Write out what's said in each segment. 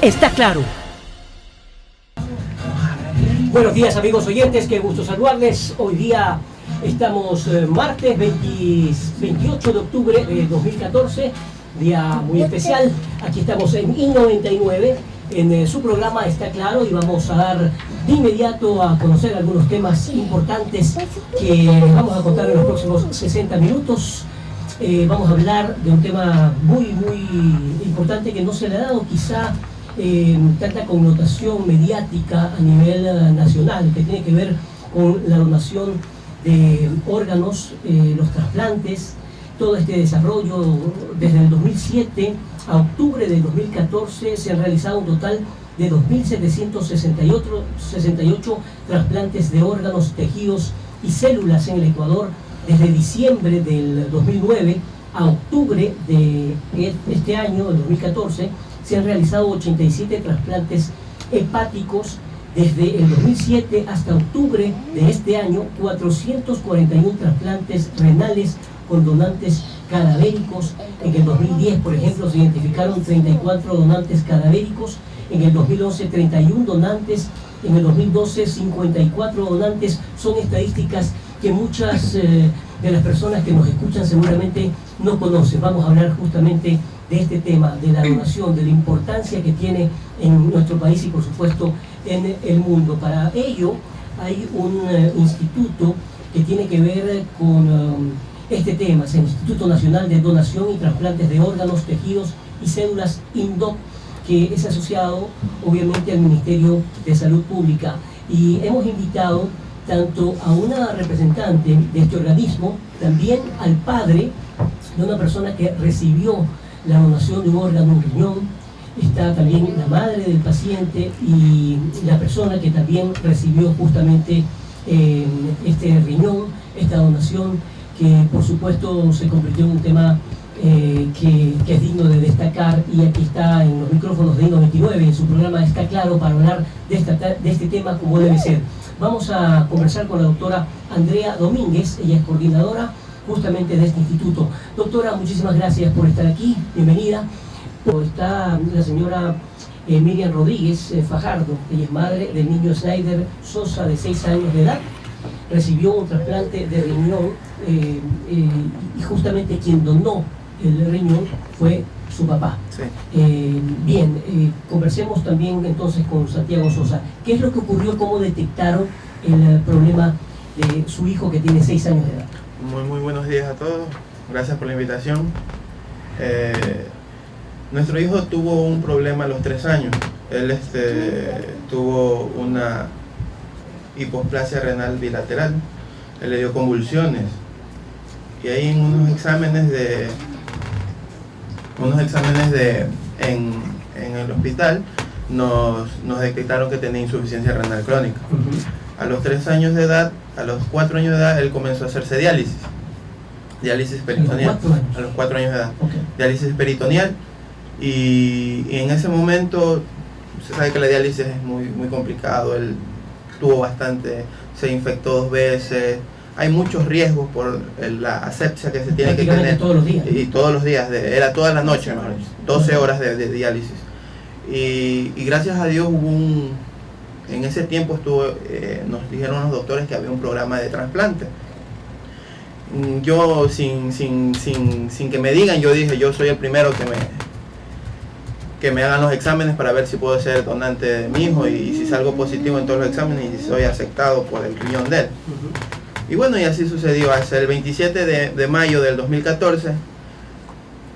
está claro. Buenos días, amigos oyentes, qué gusto saludarles. Hoy día estamos martes 28 de octubre de 2014, día muy especial. Aquí estamos en I99, en su programa Está Claro, y vamos a dar de inmediato a conocer algunos temas importantes que les vamos a contar en los próximos 60 minutos. Vamos a hablar de un tema muy importante que no se le ha dado quizá tanta connotación mediática a nivel nacional, que tiene que ver con la donación de órganos, los trasplantes, todo este desarrollo. Desde el 2007 a octubre del 2014 se han realizado un total de 2.768 trasplantes de órganos, tejidos y células en el Ecuador. Desde diciembre del 2009 a octubre de este año, el 2014, se han realizado 87 trasplantes hepáticos. Desde el 2007 hasta octubre de este año, 441 trasplantes renales con donantes cadavéricos. En el 2010, por ejemplo, se identificaron 34 donantes cadavéricos. En el 2011, 31 donantes. En el 2012, 54 donantes. Son estadísticas que muchas de las personas que nos escuchan seguramente no conocen. Vamos a hablar justamente de este tema, de la donación, de la importancia que tiene en nuestro país y por supuesto en el mundo. Para ello hay un instituto que tiene que ver con este tema, es el Instituto Nacional de Donación y Trasplantes de Órganos, Tejidos y Células, INDOC, que es asociado obviamente al Ministerio de Salud Pública, y hemos invitado tanto a una representante de este organismo, también al padre de una persona que recibió la donación de un órgano, un riñón. Está también la madre del paciente y la persona que también recibió justamente este riñón, esta donación, que por supuesto se convirtió en un tema que es digno de destacar, y aquí está en los micrófonos de I99, en su programa Está Claro, para hablar de este tema como debe ser. Vamos a conversar con la doctora Andrea Domínguez, ella es coordinadora justamente de este instituto. Doctora, muchísimas gracias por estar aquí, bienvenida. Está la señora Miriam Rodríguez Fajardo, ella es madre del niño Snyder Sosa, de 6 años de edad. Recibió un trasplante de riñón y justamente quien donó el riñón fue su papá. Sí. Conversemos también entonces con Santiago Sosa. ¿Qué es lo que ocurrió? ¿Cómo detectaron el problema de su hijo que tiene 6 años de edad? Muy buenos días a todos, gracias por la invitación. Nuestro hijo tuvo un problema a los 3 años. Él tuvo una hiposplasia renal bilateral, él le dio convulsiones, y ahí en unos exámenes en el hospital nos detectaron que tenía insuficiencia renal crónica. A los 3 años de edad, a los 4 años de edad, él comenzó a hacerse diálisis peritoneal. A los 4 años de edad, okay. Diálisis peritoneal, y en ese momento se sabe que la diálisis es muy complicado. Él tuvo bastante, se infectó 2 veces, hay muchos riesgos por la asepsia que se tiene que tener todos los días. Y todos los días, era toda la noche, 12 horas de diálisis, y gracias a Dios hubo en ese tiempo nos dijeron los doctores que había un programa de trasplante. Yo sin que me digan, yo dije, yo soy el primero que me hagan los exámenes para ver si puedo ser donante de mi hijo, y si salgo positivo en todos los exámenes y soy aceptado por el riñón de él. Y bueno, y así sucedió. Hasta el 27 de mayo del 2014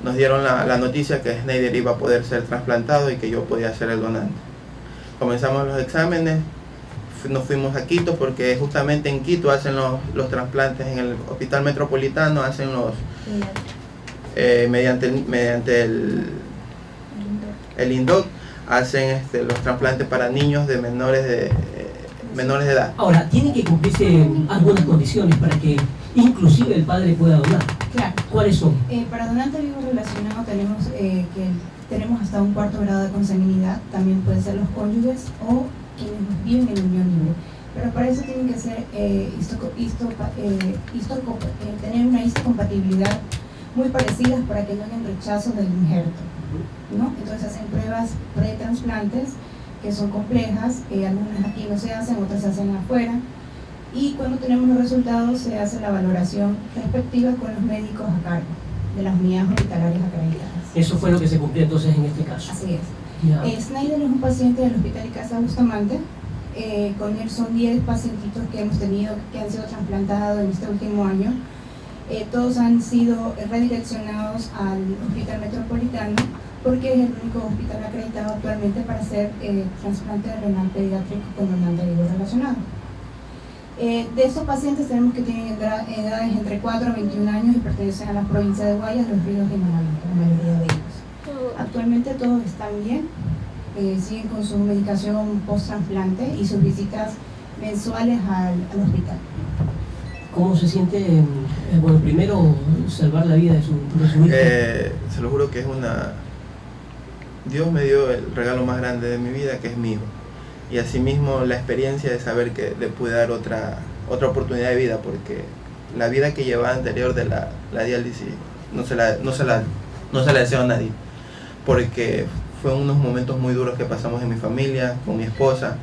nos dieron la noticia que Snyder iba a poder ser trasplantado y que yo podía ser el donante. Comenzamos los exámenes, nos fuimos a Quito, porque justamente en Quito hacen los trasplantes, en el Hospital Metropolitano hacen mediante el INDOC, hacen los trasplantes para niños de menores de edad. Ahora, tienen que cumplirse algunas condiciones para que inclusive el padre pueda donar. Claro. ¿Cuáles son? Para donante vivo relacionado tenemos hasta un 4º grado de consanguinidad. También pueden ser los cónyuges o quienes viven en unión libre. Pero para eso tienen que ser tener una histocompatibilidad muy parecidas para que no haya rechazo del injerto, ¿no? Entonces hacen pruebas pre-trasplantes que son complejas, algunas aquí no se hacen, otras se hacen afuera, y cuando tenemos los resultados se hace la valoración respectiva con los médicos a cargo de las unidades hospitalarias acreditadas. Eso fue lo que se cumplió entonces en este caso. Así es. Ya. Snyder es un paciente del Hospital y Casa Bustamante. Con él son 10 pacientitos que hemos tenido que han sido trasplantados en este último año. Todos han sido redireccionados al Hospital Metropolitano porque es el único hospital acreditado actualmente para hacer trasplante renal pediátrico con donante vivo relacionado. De estos pacientes tenemos que tienen edades entre 4 a 21 años y pertenecen a las provincias de Guayas, Los Ríos y Manabí, la mayoría de ellos. Actualmente todos están bien, siguen con su medicación post-trasplante y sus visitas mensuales al hospital. ¿Cómo se siente, bueno, primero salvar la vida de su hijo? Se lo juro que es Dios me dio el regalo más grande de mi vida, que es mi hijo. Y asimismo la experiencia de saber que le pude dar otra oportunidad de vida, porque la vida que llevaba anterior de la diálisis no se la deseo a nadie, porque fueron unos momentos muy duros que pasamos en mi familia, con mi esposa,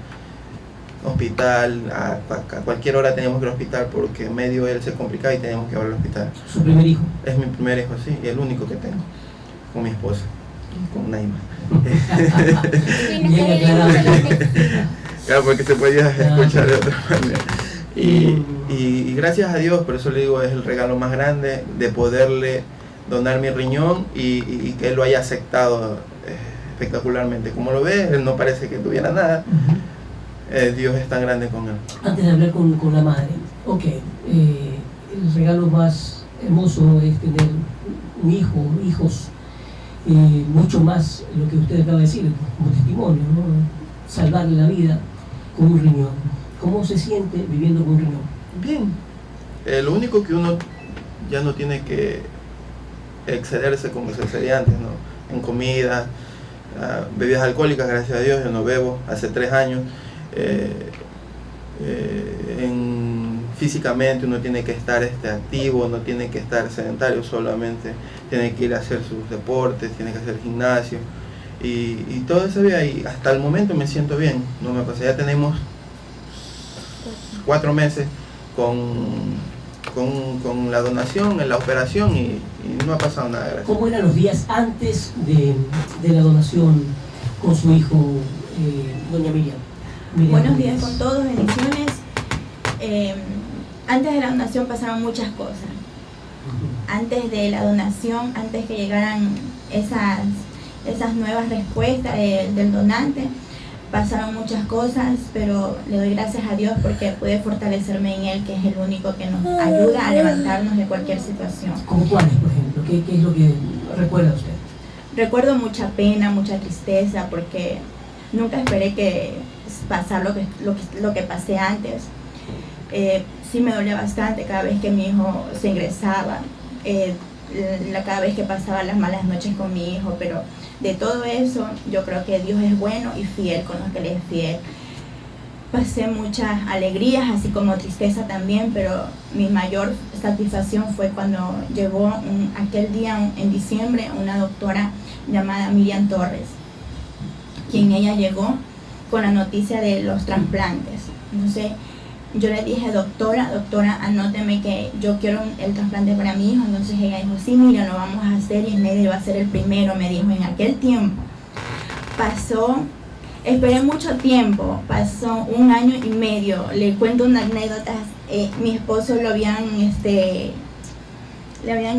hospital, a cualquier hora teníamos que ir al hospital porque medio él se complicaba y teníamos que llevarlo al hospital. ¿Su primer hijo? Es mi primer hijo, sí, y el único que tengo, con mi esposa, con Naima. Bien aclarado. Claro, porque se podía escuchar de otra manera. Y gracias a Dios, por eso le digo, es el regalo más grande de poderle donar mi riñón y que él lo haya aceptado espectacularmente. Como lo ve, él no parece que tuviera nada. Dios es tan grande con él. Antes de hablar con la madre, ok, el regalo más hermoso es tener un hijo, hijos, mucho más lo que usted acaba de decir como testimonio, ¿no? Salvarle la vida con un riñón. ¿Cómo se siente viviendo con un riñón? Bien. Lo único que uno ya no tiene que excederse como se excedía antes, ¿no? En comida, bebidas alcohólicas, gracias a Dios, yo no bebo hace 3 años. Físicamente uno tiene que estar activo, no tiene que estar sedentario, solamente tiene que ir a hacer sus deportes, tiene que hacer gimnasio y todo eso bien, y hasta el momento me siento bien, no me pasa. Ya tenemos 4 meses con la donación, en la operación y no ha pasado nada, gracias. ¿Cómo eran los días antes de la donación con su hijo, doña Miriam? Buenos días con todos, bendiciones. Antes de la donación pasaron muchas cosas. Antes de la donación, antes que llegaran esas nuevas respuestas del donante, pasaron muchas cosas, pero le doy gracias a Dios porque pude fortalecerme en Él, que es el único que nos ayuda a levantarnos de cualquier situación. ¿Cómo cuáles, por ejemplo? ¿Qué es lo que recuerda usted? Recuerdo mucha pena, mucha tristeza, porque nunca esperé que pasar lo que pasé antes. Sí me dolía bastante cada vez que mi hijo se ingresaba, cada vez que pasaba las malas noches con mi hijo, pero de todo eso yo creo que Dios es bueno y fiel con los que le es fiel. Pasé muchas alegrías, así como tristeza también, pero mi mayor satisfacción fue cuando llegó aquel día en diciembre una doctora llamada Miriam Torres, quien ella llegó con la noticia de los trasplantes. Entonces yo le dije, doctora, anóteme que yo quiero el trasplante para mi hijo. Entonces ella dijo, sí, mira, lo vamos a hacer y Snyder va a ser el primero, me dijo. En aquel tiempo esperé mucho tiempo, pasó 1 año y medio. Le cuento una anécdota. Mi esposo le habían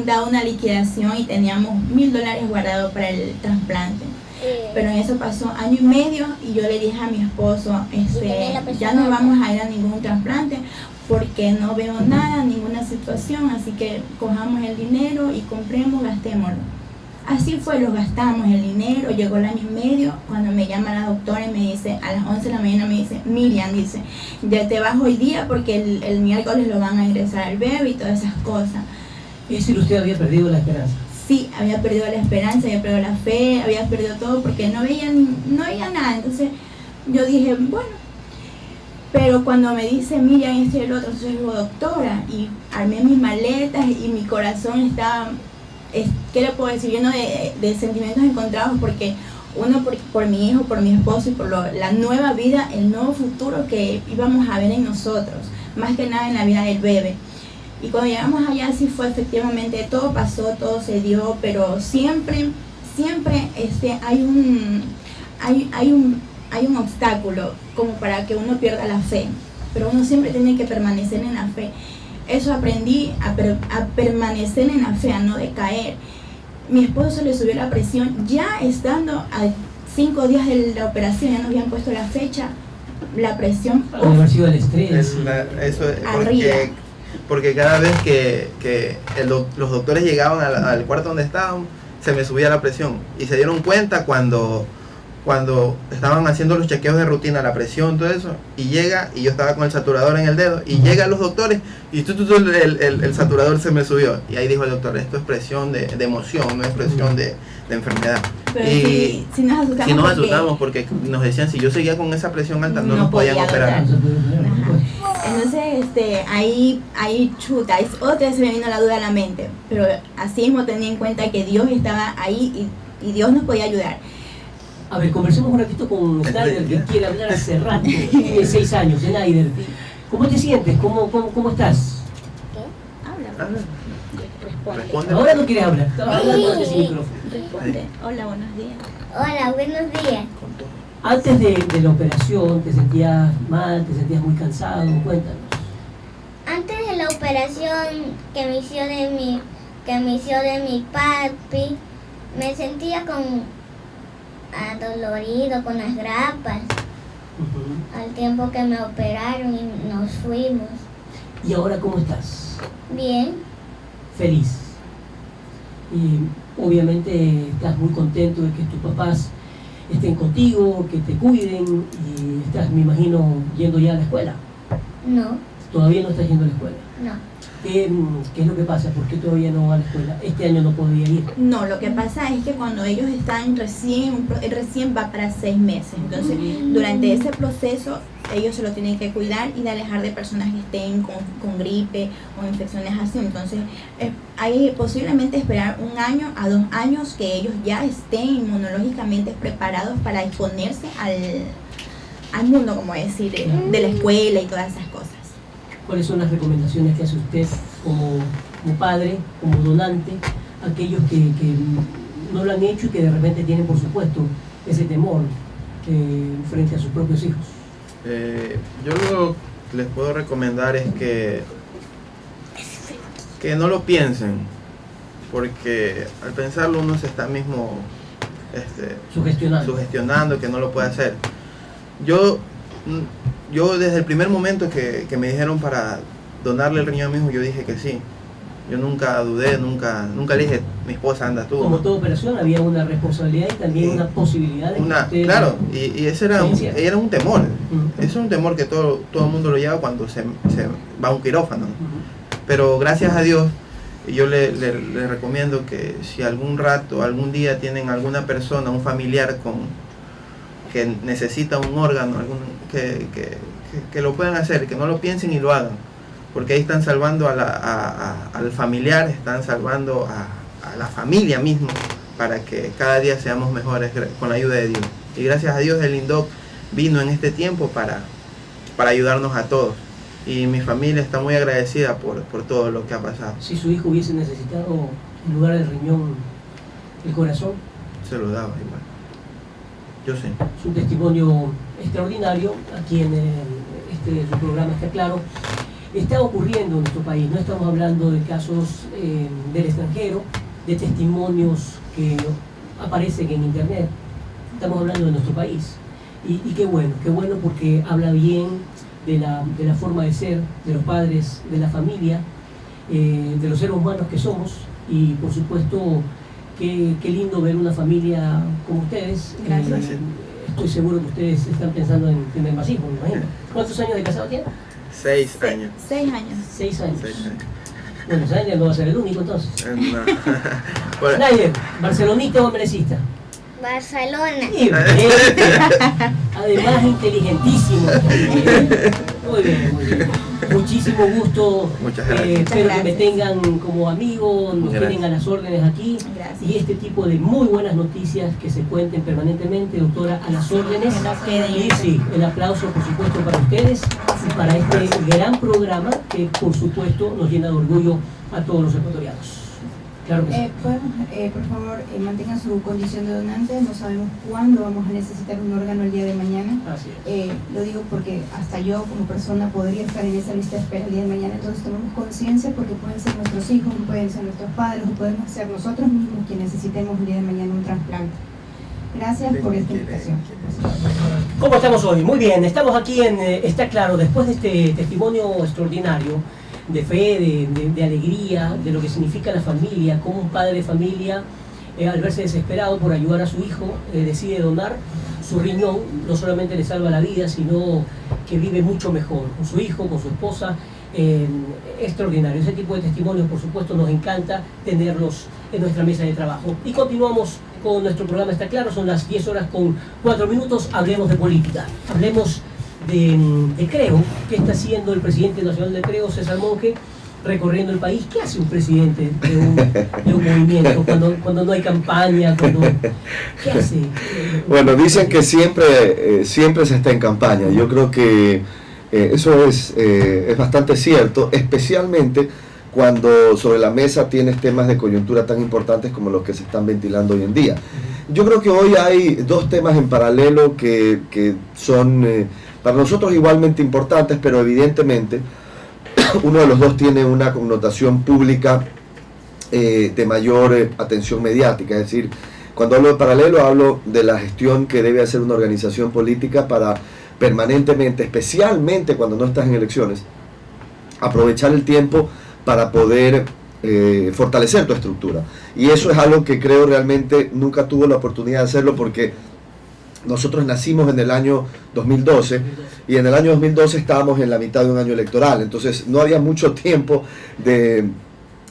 dado una liquidación y teníamos $1,000 guardados para el trasplante. Pero en eso pasó 1 año y medio y yo le dije a mi esposo, ya no vamos a ir a ningún trasplante porque no veo nada, ninguna situación, así que cojamos el dinero y compremos, gastémoslo. Así fue, lo gastamos el dinero, llegó el 1 año y medio, cuando me llama la doctora y me dice, a las 11 de la mañana me dice, Miriam, dice, ya te vas hoy día porque el miércoles lo van a ingresar al bebé y todas esas cosas. Es decir, usted había perdido la esperanza. Sí, había perdido la esperanza, había perdido la fe, había perdido todo porque no veía nada. Entonces yo dije, bueno, pero cuando me dice Miriam esto y el otro, entonces digo, doctora, y armé mis maletas y mi corazón estaba ¿qué le puedo decir? Lleno de sentimientos encontrados, porque uno por mi hijo, por mi esposo y por la nueva vida, el nuevo futuro que íbamos a ver en nosotros, más que nada en la vida del bebé. Y cuando llegamos allá sí fue efectivamente, todo pasó, todo se dio, pero siempre hay un obstáculo como para que uno pierda la fe, pero uno siempre tiene que permanecer en la fe. Eso aprendí, a permanecer en la fe, a no decaer. Mi esposo se le subió la presión, ya estando a 5 días de la operación, ya nos habían puesto la fecha, la presión. Puede haber sido el estrés. Eso es arriba. Porque cada vez que los doctores llegaban al cuarto donde estaban, se me subía la presión. Y se dieron cuenta cuando estaban haciendo los chequeos de rutina, la presión, todo eso, y yo estaba con el saturador en el dedo, y llegan los doctores, y el saturador se me subió. Y ahí dijo el doctor, esto es presión de emoción, no es presión de enfermedad. Pero y si nos asustamos, porque nos decían, si yo seguía con esa presión alta, no nos podían operar. Entonces, ahí chuta, otra vez se me vino la duda a la mente, pero así mismo tenía en cuenta que Dios estaba ahí y Dios nos podía ayudar. A ver, conversemos un ratito con Snyder, que quiere hablar hace rato. Tiene 6 años, Snyder. ¿Cómo te sientes? ¿Cómo estás? Habla. Responde. Ahora no quieres hablar. Estaba hablando desde ese micrófono. Responde. Hola, buenos días. Hola, buenos días. Antes de la operación, ¿te sentías mal? ¿Te sentías muy cansado? Cuéntanos. Antes de la operación que me hizo de mi papi, me sentía adolorido con las grapas. Al tiempo que me operaron y nos fuimos. ¿Y ahora cómo estás? Bien, Feliz. Y obviamente estás muy contento de que tus papás estén contigo, que te cuiden, y estás, me imagino, yendo ya a la escuela. no, Todavía no estás yendo a la escuela. no. ¿Qué es lo que pasa? ¿Por qué todavía no va a la escuela? Este año no podía ir. No, lo que pasa es que cuando ellos están él recién va para 6 meses. Entonces, durante ese proceso, ellos se lo tienen que cuidar y de alejar de personas que estén con gripe o infecciones así. Entonces, hay posiblemente esperar 1 año a 2 años que ellos ya estén inmunológicamente preparados para exponerse al mundo, como decir, de la escuela y todas esas cosas. ¿Cuáles son las recomendaciones que hace usted como padre, como donante, a aquellos que no lo han hecho y que de repente tienen, por supuesto, ese temor frente a sus propios hijos? Yo lo que les puedo recomendar es que no lo piensen, porque al pensarlo uno se está mismo sugestionando que no lo puede hacer. Yo desde el primer momento que me dijeron para donarle el riñón a mi hijo, yo dije que sí. Yo nunca dudé, nunca le dije, mi esposa anda tú. Como toda operación había una responsabilidad y también una posibilidad de que usted... Claro, y ese era un temor. Ese es un temor que todo el mundo lo lleva cuando se va a un quirófano. Pero gracias a Dios, yo le recomiendo que si algún día tienen alguna persona, un familiar que necesita un órgano, que lo puedan hacer, que no lo piensen y lo hagan, porque ahí están salvando al familiar, están salvando a la familia mismo, para que cada día seamos mejores con la ayuda de Dios. Y gracias a Dios el INDOC vino en este tiempo para ayudarnos a todos, y mi familia está muy agradecida por todo lo que ha pasado. Si su hijo hubiese necesitado, en lugar del riñón, el corazón, se lo daba igual. Yo sé. Es un testimonio extraordinario. Aquí en su programa está claro. Está ocurriendo en nuestro país. No estamos hablando de casos del extranjero, de testimonios que aparecen en internet. Estamos hablando de nuestro país. Y qué bueno porque habla bien de la forma de ser, de los padres, de la familia, de los seres humanos que somos. Y por supuesto, qué lindo ver una familia como ustedes. Gracias. Estoy seguro que ustedes están pensando en tener más hijos, me imagino. ¿Cuántos años de casado tienen? 6 años. 6 años. 6 años. 6 años. Bueno, Snyder no va a ser el único entonces. No. Bueno, Snyder, ¿barcelonista o merecista? Barcelona. Además, inteligentísimo. Muy bien, muy bien. Muchísimo gusto. Muchas gracias. Espero que me tengan como amigo, nos Gracias. tienen a las órdenes aquí. Gracias. Y este tipo de muy buenas noticias que se cuenten permanentemente, doctora, a las órdenes. Que no queden. Y sí, el aplauso por supuesto para ustedes y para este gran programa que por supuesto nos llena de orgullo a todos los ecuatorianos. Claro que sí. Por favor, mantengan su condición de donante. No sabemos cuándo vamos a necesitar un órgano el día de mañana. Así es. Lo digo porque hasta yo como persona podría estar en esa lista de espera el día de mañana. Entonces tomemos conciencia porque pueden ser nuestros hijos, pueden ser nuestros padres o podemos ser nosotros mismos quienes necesitemos el día de mañana un trasplante. Gracias por esta invitación. ¿Cómo estamos hoy? Muy bien, estamos aquí en Está Claro, después de este testimonio extraordinario de fe, de alegría, de lo que significa la familia, como un padre de familia, al verse desesperado por ayudar a su hijo, decide donar su riñón. No solamente le salva la vida, sino que vive mucho mejor con su hijo, con su esposa. Extraordinario. Ese tipo de testimonios, por supuesto, nos encanta tenerlos en nuestra mesa de trabajo. Y continuamos con nuestro programa Está Claro. Son las 10:04. Hablemos de política. Hablemos de Creo. ¿Qué está haciendo el presidente nacional de Creo, César Monge, recorriendo el país? ¿Qué hace un presidente de un movimiento cuando no hay campaña? ¿Qué hace? Bueno, dicen que siempre se está en campaña. Yo creo que eso es bastante cierto, especialmente cuando sobre la mesa tienes temas de coyuntura tan importantes como los que se están ventilando hoy en día. Yo creo que hoy hay dos temas en paralelo que son para nosotros igualmente importantes, pero evidentemente uno de los dos tiene una connotación pública de mayor atención mediática. Es decir, cuando hablo de paralelo, hablo de la gestión que debe hacer una organización política para permanentemente, especialmente cuando no estás en elecciones, aprovechar el tiempo para poder fortalecer tu estructura. Y eso es algo que creo realmente nunca tuvo la oportunidad de hacerlo, porque nosotros nacimos en el año 2012 y en el año 2012 estábamos en la mitad de un año electoral, entonces no había mucho tiempo de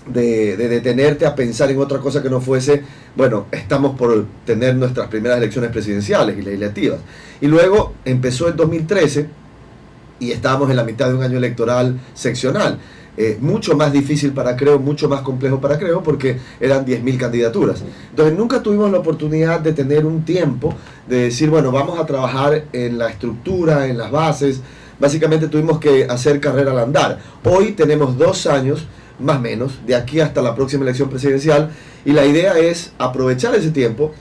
detenerte a pensar en otra cosa que no fuese, bueno, estamos por tener nuestras primeras elecciones presidenciales y legislativas. Y luego empezó el 2013 y estábamos en la mitad de un año electoral seccional. Mucho más difícil para Creo, mucho más complejo para Creo, porque eran 10.000 candidaturas. Entonces nunca tuvimos la oportunidad de tener un tiempo de decir, bueno, vamos a trabajar en la estructura, en las bases. Básicamente tuvimos que hacer carrera al andar. Hoy tenemos 2 años, más o menos, de aquí hasta la próxima elección presidencial, y la idea es aprovechar ese tiempo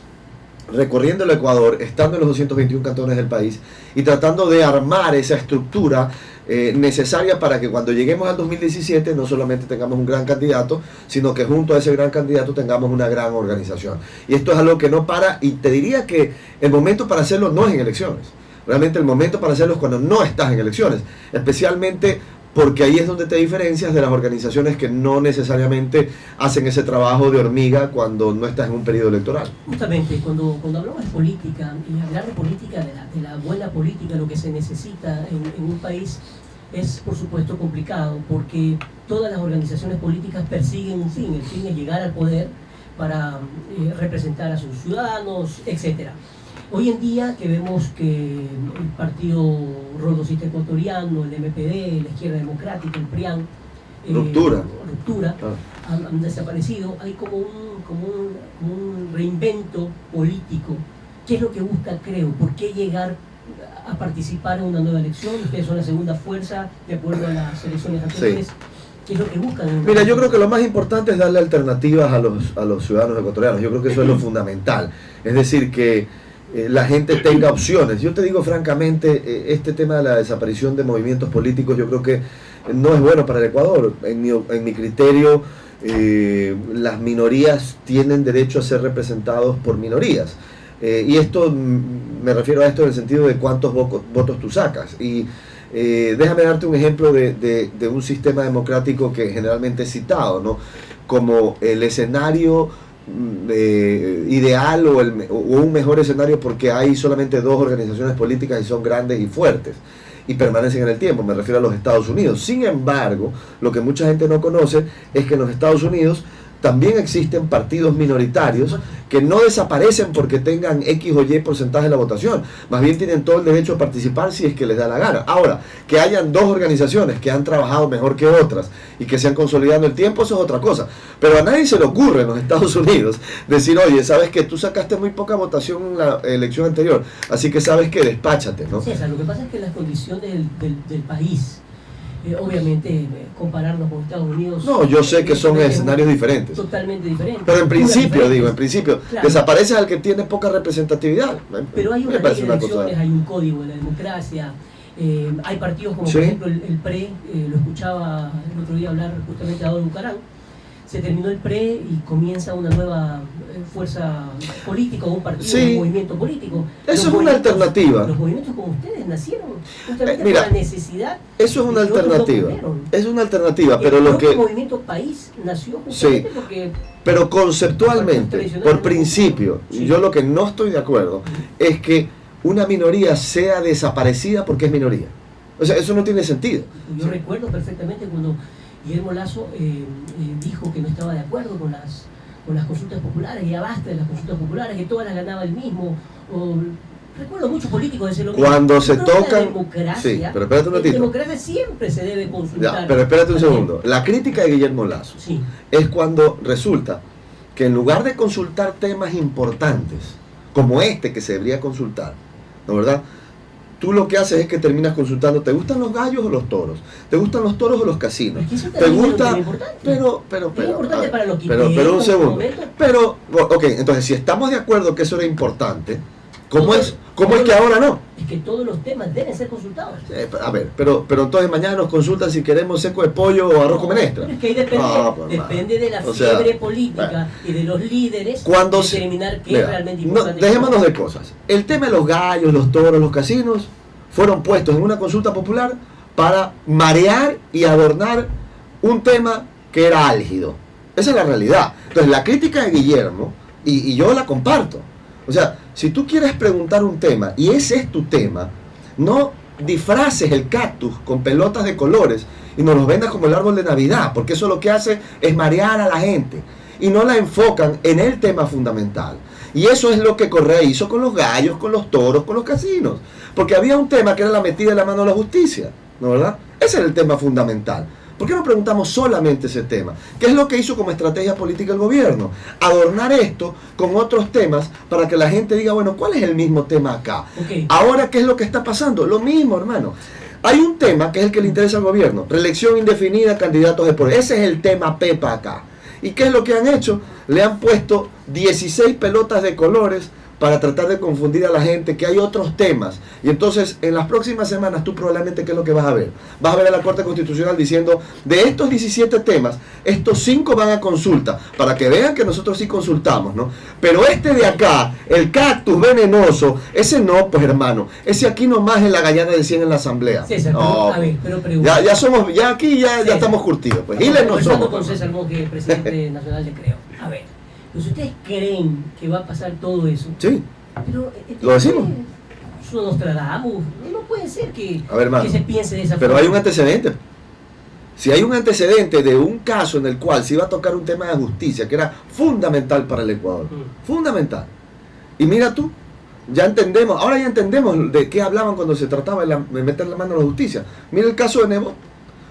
recorriendo el Ecuador, estando en los 221 cantones del país y tratando de armar esa estructura necesaria para que cuando lleguemos al 2017 no solamente tengamos un gran candidato, sino que junto a ese gran candidato tengamos una gran organización. Y esto es algo que no para, y te diría que el momento para hacerlo no es en elecciones. Realmente el momento para hacerlo es cuando no estás en elecciones, especialmente porque ahí es donde te diferencias de las organizaciones que no necesariamente hacen ese trabajo de hormiga cuando no estás en un periodo electoral. Justamente, cuando hablamos de política, y hablar de política, de la buena política, lo que se necesita en un país, es por supuesto complicado, porque todas las organizaciones políticas persiguen un fin. El fin es llegar al poder para representar a sus ciudadanos, etc. Hoy en día que vemos que el Partido Roldosista Ecuatoriano, el MPD, la Izquierda Democrática, el PRIAN, ruptura, han desaparecido, hay como un reinvento político. ¿Qué es lo que busca Creo? ¿Por qué llegar a participar en una nueva elección? Ustedes son la segunda fuerza de acuerdo a las elecciones anteriores. Sí. ¿Qué es lo que buscan? Mira, yo creo que lo más importante es darle alternativas a los ciudadanos ecuatorianos. Yo creo que eso es lo fundamental. Es decir, que la gente tenga opciones. Yo te digo francamente, este tema de la desaparición de movimientos políticos yo creo que no es bueno para el Ecuador. En mi criterio, las minorías tienen derecho a ser representados por minorías. Y esto, me refiero a esto en el sentido de cuántos votos tú sacas. Y déjame darte un ejemplo de un sistema democrático que generalmente es citado, ¿no? Como el escenario ideal o un mejor escenario, porque hay solamente 2 organizaciones políticas y son grandes y fuertes y permanecen en el tiempo. Me refiero a los Estados Unidos. Sin embargo, lo que mucha gente no conoce es que en los Estados Unidos también existen partidos minoritarios que no desaparecen porque tengan X o Y porcentaje de la votación, más bien tienen todo el derecho a participar si es que les da la gana. Ahora, que hayan dos organizaciones que han trabajado mejor que otras y que se han consolidado en el tiempo, eso es otra cosa. Pero a nadie se le ocurre en los Estados Unidos decir, oye, sabes que tú sacaste muy poca votación en la elección anterior, así que sabes que despáchate, ¿no? César, lo que pasa es que las condiciones del país, obviamente compararnos con Estados Unidos... No, yo sé que son escenarios diferentes. Totalmente diferentes. Pero en principio, digo, en principio, claro, desaparece al que tiene poca representatividad. pero hay Me una ley parece de una cosa. elecciones, hay un código de la democracia, hay partidos como Sí. por ejemplo el PRE, lo escuchaba el otro día hablar justamente a Adolfo Bucarán. Se terminó el PRE y comienza una nueva fuerza política, un partido, Sí. un movimiento político. Eso es una alternativa. Los movimientos como ustedes nacieron justamente Mira, por la necesidad. Eso es una y que otros no alternativa. cumplieron. Es una alternativa, El pero lo propio que... movimiento país nació justamente Sí. porque... Pero conceptualmente, Tradicional, por ¿no? principio, Sí. yo lo que no estoy de acuerdo es que una minoría sea desaparecida porque es minoría. O sea, eso no tiene sentido. Yo recuerdo perfectamente cuando Guillermo Lasso dijo que no estaba de acuerdo con las consultas populares, y ya basta de las consultas populares, que todas las ganaba él mismo. Recuerdo muchos políticos decir lo mismo. Cuando Yo se creo que la tocan... democracia, Sí, pero espérate un en ratito. democracia siempre se debe consultar. Ya, pero espérate un a la segundo. gente. La crítica de Guillermo Lasso Sí, es cuando resulta que en lugar de consultar temas importantes, como este que se debería consultar, ¿no verdad? Tú lo que haces es que terminas consultando, ¿te gustan los gallos o los toros? ¿Te gustan los toros o los casinos? es que eso ¿Te también es un gusta? tema importante. Pero, Es importante ah, para los pero un quiteños, segundo. en este momento. Pero, ok, entonces si estamos de acuerdo que eso era importante, ¿cómo es Todos- que ahora no? Es que todos los temas deben ser consultados. A ver, pero entonces mañana nos consultan si queremos seco de pollo o arroz con menestra. Pero es que ahí depende, Ah, pues, depende de la o sea, fiebre política y de los líderes Cuando se- determinar qué Mira, es realmente no, importante. dejémonos de cosas. El tema de los gallos, los toros, los casinos fueron puestos en una consulta popular para marear y adornar un tema que era álgido. Esa es la realidad. Entonces la crítica de Guillermo, y yo la comparto. O sea, si tú quieres preguntar un tema y ese es tu tema, no disfraces el cactus con pelotas de colores y nos los vendas como el árbol de Navidad, porque eso lo que hace es marear a la gente y no la enfocan en el tema fundamental. Y eso es lo que Correa hizo con los gallos, con los toros, con los casinos, porque había un tema que era la metida de la mano a la justicia, ¿no verdad? Ese era el tema fundamental. ¿Por qué no preguntamos solamente ese tema? ¿Qué es lo que hizo como estrategia política el gobierno? Adornar esto con otros temas para que la gente diga, bueno, ¿cuál es el mismo tema acá? Ok. Ahora, ¿qué es lo que está pasando? Lo mismo, hermano. Hay un tema que es el que le interesa al gobierno. Reelección indefinida, candidatos de poder. Ese es el tema Pepa acá. ¿Y qué es lo que han hecho? Le han puesto 16 pelotas de colores para tratar de confundir a la gente que hay otros temas. Y entonces, en las próximas semanas, tú probablemente, ¿qué es lo que vas a ver? Vas a ver a la Corte Constitucional diciendo, de estos 17 temas, estos 5 van a consulta, para que vean que nosotros sí consultamos, ¿no? Pero este de acá, el cactus venenoso, ese no, pues hermano, ese aquí nomás en la gallana de 100 en la asamblea. César, No, a ver, pero pregunta. ya somos, ya aquí ya César. estamos curtidos, pues. Estamos Giles no conversando somos. con César Monge, presidente nacional de Creo. A ver, pues ustedes creen que va a pasar todo eso, Sí, pero Lo decimos. Eso Nostradamus, no puede ser que, a ver, hermano. que se piense de esa Pero forma. hay un antecedente. Si hay un antecedente de un caso en el cual se iba a tocar un tema de justicia que era fundamental para el Ecuador, fundamental. Y mira tú, ya entendemos, ahora ya entendemos de qué hablaban cuando se trataba de meter la mano a la justicia. Mira el caso de Nebo,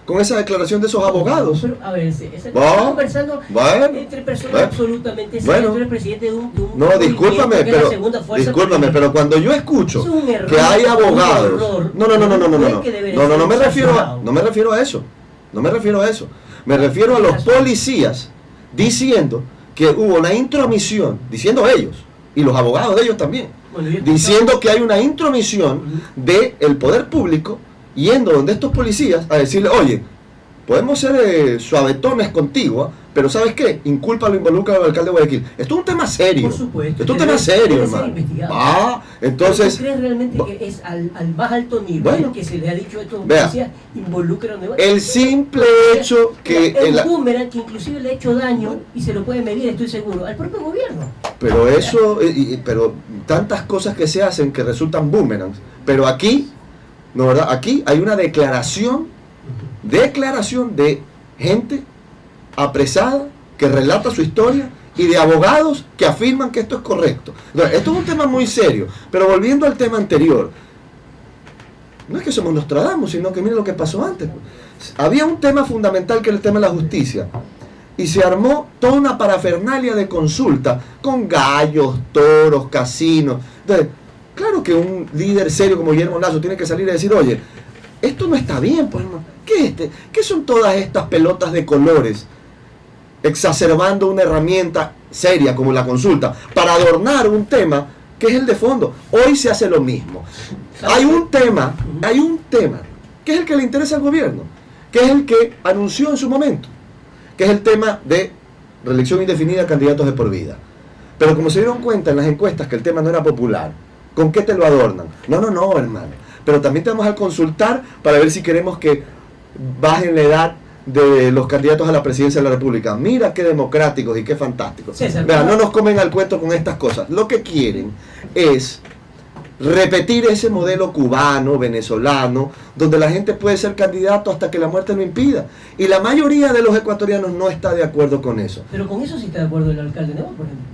con esa declaración de esos abogados. Pero, a ver, estamos ¿Va? conversando Bueno, entre personas bueno. absolutamente serias. Bueno. Tú eres presidente de un No, movimiento discúlpame, que es la pero segunda fuerza discúlpame, política. pero cuando yo escucho Eso es un error, que hay un abogados, error. no, no me refiero a eso. No me refiero a eso. Me refiero a los policías diciendo que hubo una intromisión, diciendo ellos, y los abogados de ellos también, Bueno, yo he diciendo que hay una intromisión del poder público yendo donde estos policías a decirle, oye, podemos ser suavetones contigo, ¿ah? Pero ¿sabes qué? Incúlpalo, involúcralo al alcalde de Guayaquil. Esto es un tema serio. Por supuesto. Esto es un tema serio, Debe ser hermano. investigado. Entonces... ¿Tú crees realmente que es al más alto nivel Bueno, que se le ha dicho esto? vea, Involucra a el simple hecho que... es un boomerang que inclusive le ha hecho daño y se lo puede medir, estoy seguro, al propio gobierno. Pero eso, pero tantas cosas que se hacen que resultan boomerangs. Pero aquí, ¿no verdad? Aquí hay una declaración de gente apresada que relata su historia y de abogados que afirman que esto es correcto. Entonces, esto es un tema muy serio, pero volviendo al tema anterior, no es que somos Nostradamus, sino que miren lo que pasó antes. Había un tema fundamental que era el tema de la justicia, y se armó toda una parafernalia de consulta con gallos, toros, casinos. Entonces, claro que un líder serio como Guillermo Lasso tiene que salir y decir, oye, esto no está bien, pues, ¿qué son todas estas pelotas de colores exacerbando una herramienta seria como la consulta para adornar un tema que es el de fondo? Hoy se hace lo mismo. Hay un tema que es el que le interesa al gobierno, que es el que anunció en su momento, que es el tema de reelección indefinida a candidatos de por vida. Pero como se dieron cuenta en las encuestas que el tema no era popular, ¿con qué te lo adornan? No, hermano. Pero también te vamos a consultar para ver si queremos que bajen la edad de los candidatos a la presidencia de la República. Mira qué democráticos y qué fantásticos. César, Vean, no nos comen al cuento con estas cosas. Lo que quieren es repetir ese modelo cubano, venezolano, donde la gente puede ser candidato hasta que la muerte lo impida. Y la mayoría de los ecuatorianos no está de acuerdo con eso. Pero con eso sí está de acuerdo el alcalde Nebot, por ejemplo.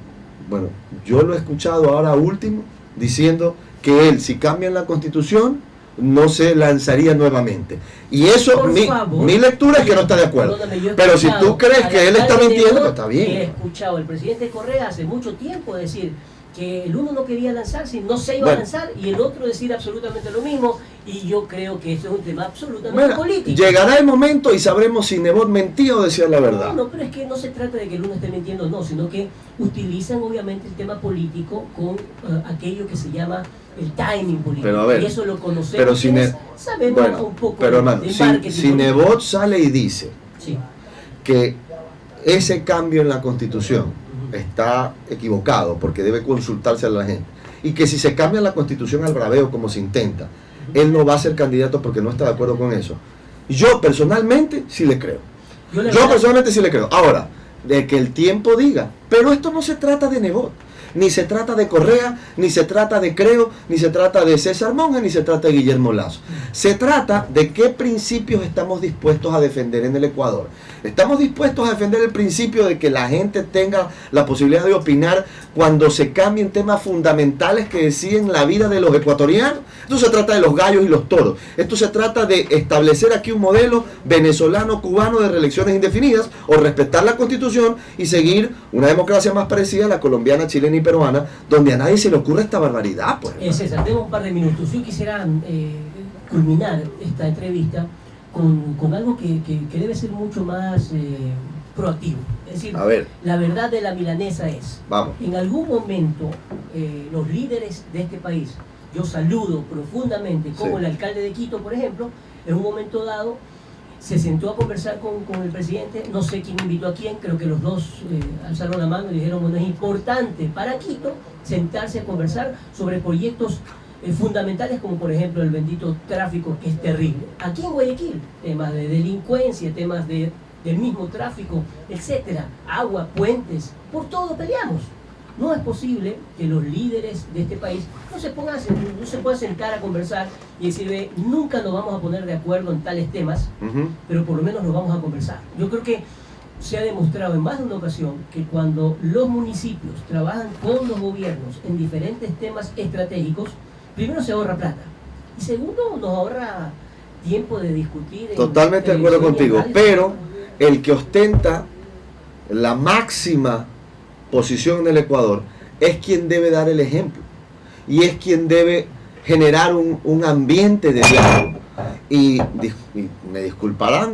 Bueno, yo lo he escuchado ahora último, diciendo que él, si cambian la constitución, no se lanzaría nuevamente. Y eso, mi lectura es que no está de acuerdo. Pero si tú crees que él está mintiendo, pues está bien. He escuchado al presidente Correa hace mucho tiempo decir que el uno no quería lanzarse, no se iba a lanzar, y el otro decir absolutamente lo mismo, y yo creo que eso es un tema absolutamente político. Llegará el momento y sabremos si Nebot mentía o decía la verdad. No, pero es que no se trata de que el uno esté mintiendo, no, sino que utilizan obviamente el tema político con aquello que se llama el timing político. Pero a ver, y eso lo conocemos, pero si sabemos un poco pero hermano, de marketing. si Nebot sale y dice sí, que ese cambio en la constitución está equivocado porque debe consultarse a la gente, y que si se cambia la constitución al braveo como se intenta, él no va a ser candidato porque no está de acuerdo con eso, yo personalmente sí le creo. Yo personalmente sí le creo. Ahora, de que el tiempo diga, pero esto no se trata de Nebot, ni se trata de Correa, ni se trata de Creo, ni se trata de César Monge, ni se trata de Guillermo Lasso. Se trata de qué principios estamos dispuestos a defender en el Ecuador. Estamos dispuestos a defender el principio de que la gente tenga la posibilidad de opinar cuando se cambien temas fundamentales que deciden la vida de los ecuatorianos. Esto se trata de los gallos y los toros. Esto se trata de establecer aquí un modelo venezolano-cubano de reelecciones indefinidas, o respetar la Constitución y seguir una democracia más parecida a la colombiana, chilena y peruana, donde a nadie se le ocurre esta barbaridad. Pues. César, tengo un par de minutos. Yo quisiera culminar esta entrevista con algo que debe ser mucho más proactivo. Es decir, la verdad de la milanesa es, en algún momento los líderes de este país, yo saludo profundamente, como el alcalde de Quito, por ejemplo, en un momento dado se sentó a conversar con el presidente, no sé quién invitó a quién, creo que los dos alzaron la mano y dijeron, bueno, es importante para Quito sentarse a conversar sobre proyectos fundamentales, como por ejemplo el bendito tráfico, que es terrible. Aquí en Guayaquil, temas de delincuencia, temas del mismo tráfico, etcétera, agua, puentes, por todo peleamos. No es posible que los líderes de este país no se puedan sentar a conversar y decir, nunca nos vamos a poner de acuerdo en tales temas, pero por lo menos nos vamos a conversar. Yo creo que se ha demostrado en más de una ocasión que cuando los municipios trabajan con los gobiernos en diferentes temas estratégicos, primero se ahorra plata y segundo nos ahorra tiempo de discutir. Totalmente de acuerdo contigo, pero el que ostenta la máxima posición en el Ecuador es quien debe dar el ejemplo y es quien debe generar un ambiente de diálogo. Y me disculparán,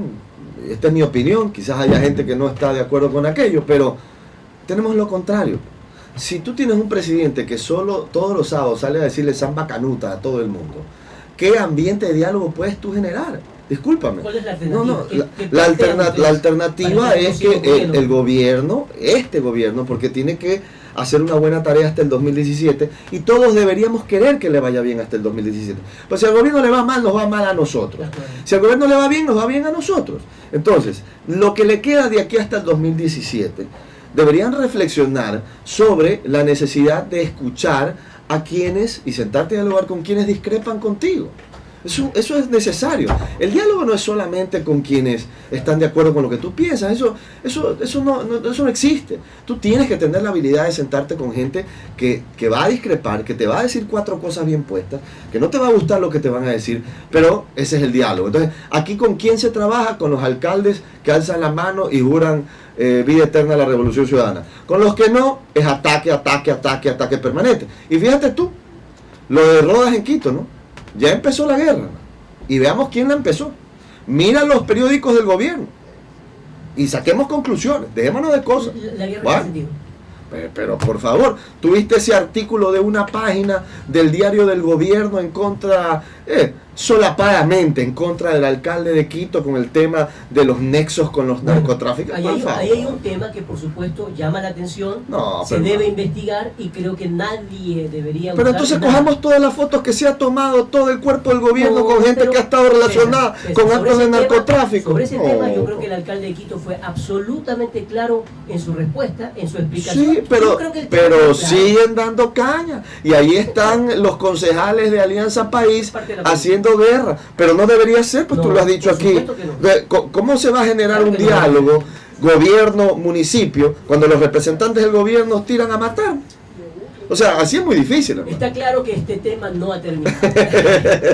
esta es mi opinión, quizás haya gente que no está de acuerdo con aquello, pero tenemos lo contrario. Si tú tienes un presidente que solo todos los sábados sale a decirle samba canuta a todo el mundo, ¿qué ambiente de diálogo puedes tú generar? Discúlpame. ¿Cuál es la alternativa? La alternativa es que el gobierno, este gobierno, porque tiene que hacer una buena tarea hasta el 2017, y todos deberíamos querer que le vaya bien hasta el 2017. Pues si al gobierno le va mal, nos va mal a nosotros. Si al gobierno le va bien, nos va bien a nosotros. Entonces, lo que le queda de aquí hasta el 2017, deberían reflexionar sobre la necesidad de escuchar a quienes y sentarte a dialogar con quienes discrepan contigo. Eso es necesario. El diálogo no es solamente con quienes están de acuerdo con lo que tú piensas. Eso no existe. Tú tienes que tener la habilidad de sentarte con gente que va a discrepar, que te va a decir 4 cosas bien puestas, que no te va a gustar lo que te van a decir, pero ese es el diálogo. Entonces, aquí ¿con quién se trabaja? Con los alcaldes que alzan la mano y juran vida eterna a la Revolución Ciudadana. Con los que no, es ataque permanente. Y fíjate tú, lo de Rodas en Quito, ¿no? Ya empezó la guerra, ¿no? Y veamos quién la empezó. Mira los periódicos del gobierno y saquemos conclusiones, dejémonos de cosas. La guerra ¿Va? en sentido. Pero por favor, tuviste ese artículo de una página del diario del gobierno en contra, solapadamente en contra del alcalde de Quito con el tema de los nexos con los narcotraficantes. Ahí hay un tema que por supuesto llama la atención, se debe investigar y creo que nadie debería... Pero entonces cojamos todas las fotos que se ha tomado todo el cuerpo del gobierno con gente que ha estado relacionada con actos de narcotráfico. Sobre ese tema yo creo que el alcalde de Quito fue absolutamente claro en su respuesta, en su explicación. Sí, pero siguen dando caña. Y ahí están los concejales de Alianza País haciendo guerra. Pero no debería ser, pues tú lo has dicho aquí. No. ¿Cómo se va a generar un diálogo gobierno-municipio cuando los representantes del gobierno tiran a matar? O sea, así es muy difícil, hermano. Está claro que este tema no ha terminado.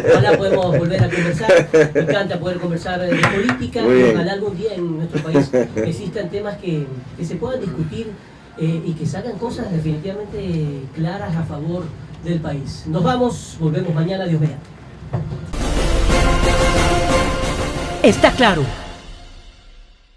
Ojalá podemos volver a conversar. Me encanta poder conversar de política. Y ojalá algún día en nuestro país existan temas que se puedan discutir y que salgan cosas definitivamente claras a favor del país. Nos vamos, volvemos mañana, Dios mediante. Está claro.